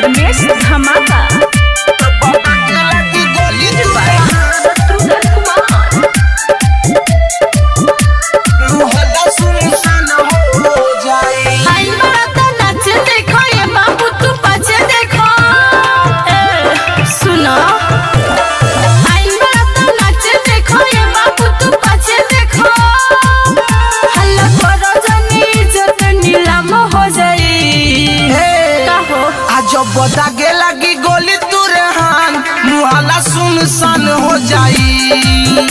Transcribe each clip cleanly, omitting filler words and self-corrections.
धर्मेश धमाका। जब दागे लगी गोली तुरहान मुहल्ला सुनसान हो जाई।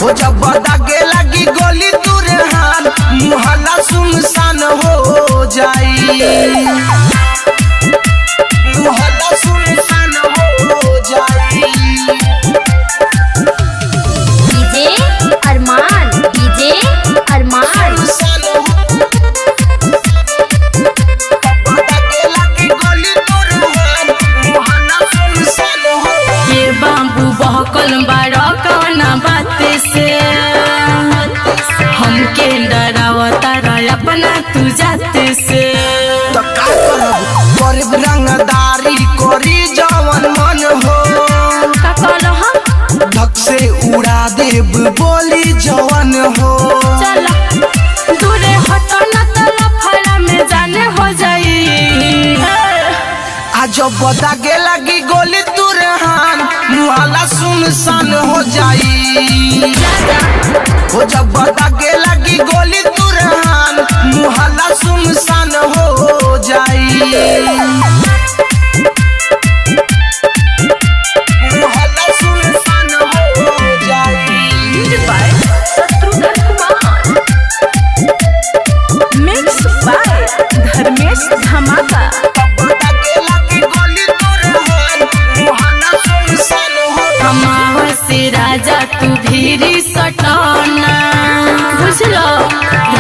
हो जब दागे लगी गोली तुरहान मुहल्ला सुनसान हो जाई। मुहल्ला सुनसान हो जाई। डीजे अरमान, डीजे अरमान। हमके डरावता अपना तू जाते से तो का करब गरीब रंगदारी करी जवन मन हो। का करब धक से उड़ा देब बोली जवन हो। चला दूरे हटो न तो लफड़ा में जाने हो जाई। आज दागे लगी गोली तुरहान मुहल्ला सुनसान हो जाई। हो जब दागे लगी गोली तुरहान मुहल्ला सुनसान हो जाई। मुहल्ला सुनसान हो जाई। मिक्स बाय धर्मेश धमाका। से राजा तू भीरी सटाना बुझलो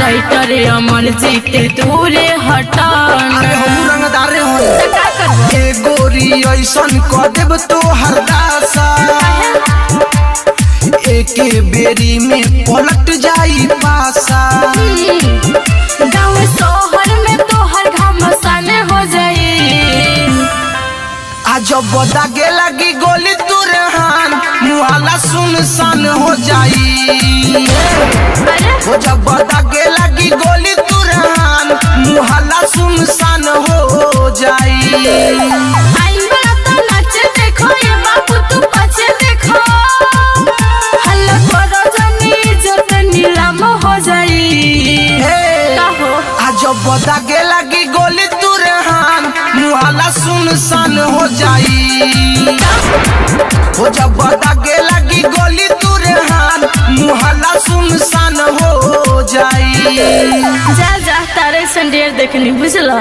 राइटर अमर जीते दूरे हटाना। हम रंगदारे हो का करब ए गोरी ऐसन क देब तो हरदासा। एके बेरी में पलट जाई पासा। गाँव शहर में तो हर घमसान हो जाई। आज दागे लगी गोली तुरहान मुहल्ला सुनसान हो जाई। हो जब दागे लगी गोली तुरहान मुहल्ला सुनसान हो जाई। आई बड़ा तो नाच देखो ये बाबू तू पछे देखो। हल्ला करो जनी जत नीलाम हो जाई। का हो आज दागे लगी गोली तुरहान मुहल्ला सुनसान हो जाई। हो जब दागे लगी गोली तुरहान मुहल्ला सुनसान हो जाई। जा जा तारे संडेर देखनी बुझला।